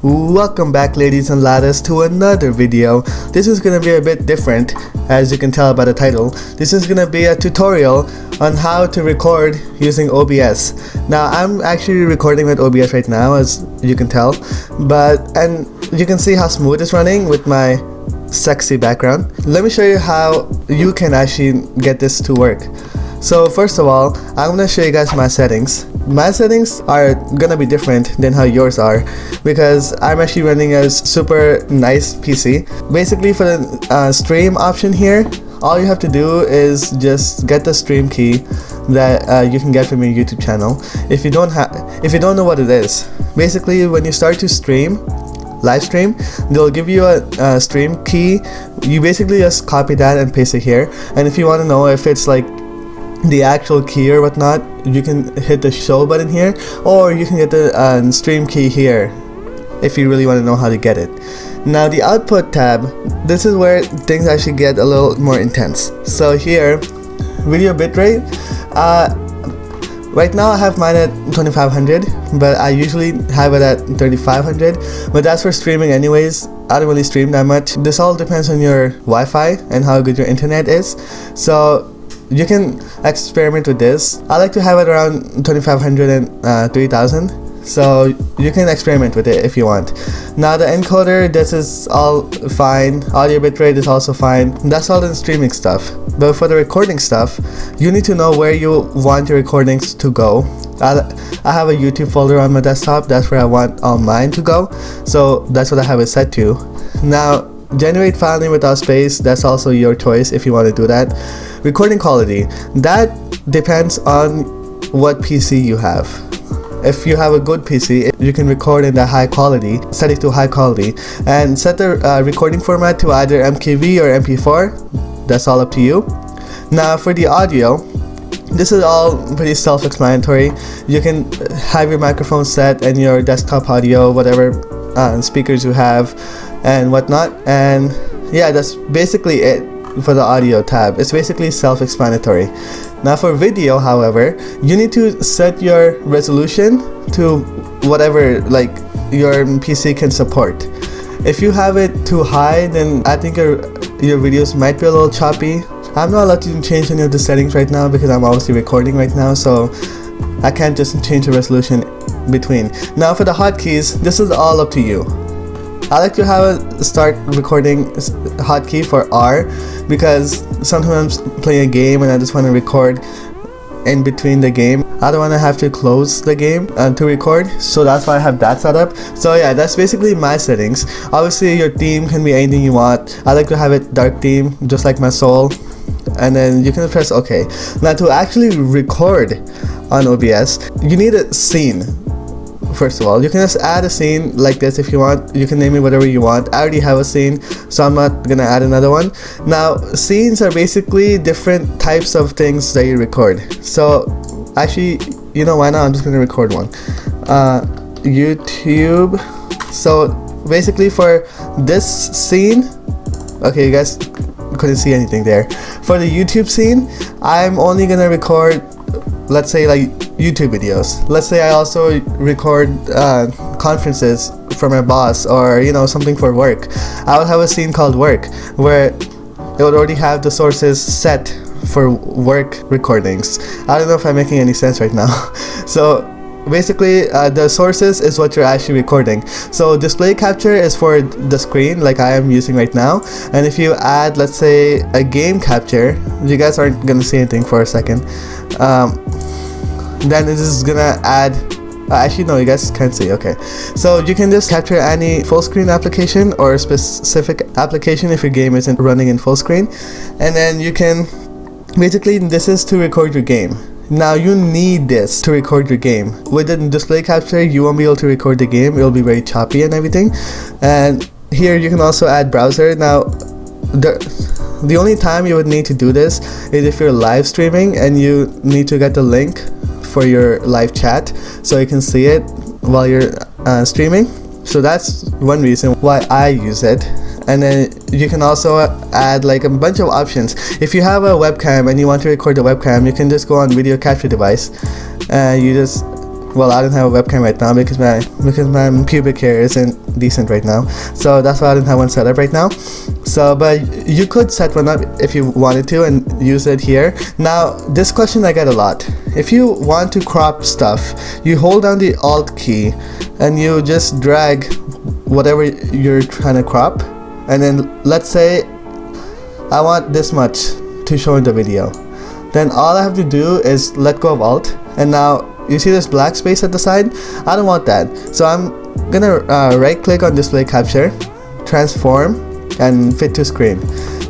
Welcome back, ladies and laddies, to another video. This is gonna be a bit different, as you can tell by the title. This is gonna be a tutorial on how to record using OBS. Now I'm actually recording with OBS right now, as you can tell, and you can see how smooth it's running with my sexy background. Let me show you how you can actually get this to work. So first of all, I'm gonna show you guys my settings. My settings are gonna be different than how yours are because I'm actually running a super nice PC. Basically, for the stream option here, all you have to do is just get the stream key that you can get from your YouTube channel. If you don't know what it is, basically when you start to live stream, they'll give you a stream key. You basically just copy that and paste it here. And if you want to know if it's like the actual key or whatnot, you can hit the show button here, or you can get the stream key here if you really want to know how to get it. Now the output tab, this is where things actually get a little more intense. So here, video bitrate, right now I have mine at 2500, but I usually have it at 3500, but that's for streaming anyways. I don't really stream that much. This all depends on your Wi-Fi and how good your internet is, so you can experiment with this. I like to have it around 2500 and 3000, so you can experiment with it if you want. Now the encoder, this is all fine. Audio bitrate is also fine. That's all the streaming stuff. But for the recording stuff, you need to know where you want your recordings to go. I have a YouTube folder on my desktop. That's where I want all mine to go, so that's what I have it set to. Now generate file name without space, that's also your choice if you want to do that. Recording quality, that depends on what PC you have. If you have a good PC, you can record in the high quality. Set it to high quality and set the recording format to either MKV or MP4. That's all up to you. Now for the audio, this is all pretty self-explanatory. You can have your microphone set and your desktop audio, whatever speakers you have and whatnot, and yeah, that's basically it for the audio tab. It's basically self-explanatory. Now for video, however, you need to set your resolution to whatever like your PC can support. If you have it too high, then I think your videos might be a little choppy. I'm not allowed to change any of the settings right now because I'm obviously recording right now, so I can't just change the resolution between. Now for the hotkeys, this is all up to you. I like to have a start recording hotkey for R because sometimes I'm playing a game and I just want to record in between the game. I don't want to have to close the game to record, so that's why I have that set up. So yeah, that's basically my settings. Obviously your theme can be anything you want. I like to have it dark theme, just like my soul, and then you can press OK. Now to actually record on OBS, you need a scene. First of all, you can just add a scene like this if you want. You can name it whatever you want. I already have a scene, so I'm not gonna add another one. Now scenes are basically different types of things that you record. So actually, you know, why not, I'm just gonna record one. YouTube. So basically for this scene, okay, you guys couldn't see anything there. For the YouTube scene, I'm only gonna record, let's say, like YouTube videos. Let's say I also record conferences for my boss, or you know, something for work. I would have a scene called work where it would already have the sources set for work recordings. I don't know if I'm making any sense right now. So basically the sources is what you're actually recording. So display capture is for the screen like I am using right now, and if you add, let's say, a game capture, you guys aren't gonna see anything for a second, then it is gonna add, actually no, you guys can't see. Okay, so you can just capture any full screen application or specific application if your game isn't running in full screen, and then you can basically, this is to record your game. Now you need this to record your game. With the display capture, you won't be able to record the game. It'll be very choppy and everything. And here you can also add browser. Now the only time you would need to do this is if you're live streaming and you need to get the link for your live chat so you can see it while you're streaming. So that's one reason why I use it. And then you can also add like a bunch of options. If you have a webcam and you want to record the webcam, you can just go on video capture device and you just well, I don't have a webcam right now because my pubic hair isn't decent right now, so that's why I don't have one set up right now. So but you could set one up if you wanted to and use it here. Now this question I get a lot. If you want to crop stuff, you hold down the Alt key and you just drag whatever you're trying to crop, and then let's say I want this much to show in the video. Then all I have to do is let go of Alt, and now you see this black space at the side? I don't want that. So I'm gonna right click on display capture, transform, and fit to screen.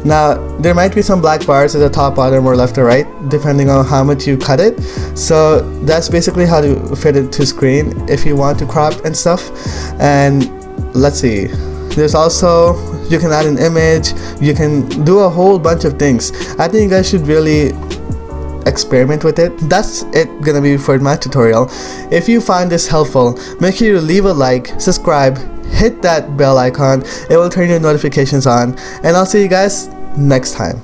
Now there might be some black bars at the top, bottom, or left or right depending on how much you cut it. So that's basically how to fit it to screen if you want to crop and stuff. And let's see, there's also, you can add an image, you can do a whole bunch of things. I think you guys should really experiment with it. That's it gonna be for my tutorial. If you find this helpful, make sure you leave a like, subscribe, hit that bell icon, it will turn your notifications on, and I'll see you guys next time.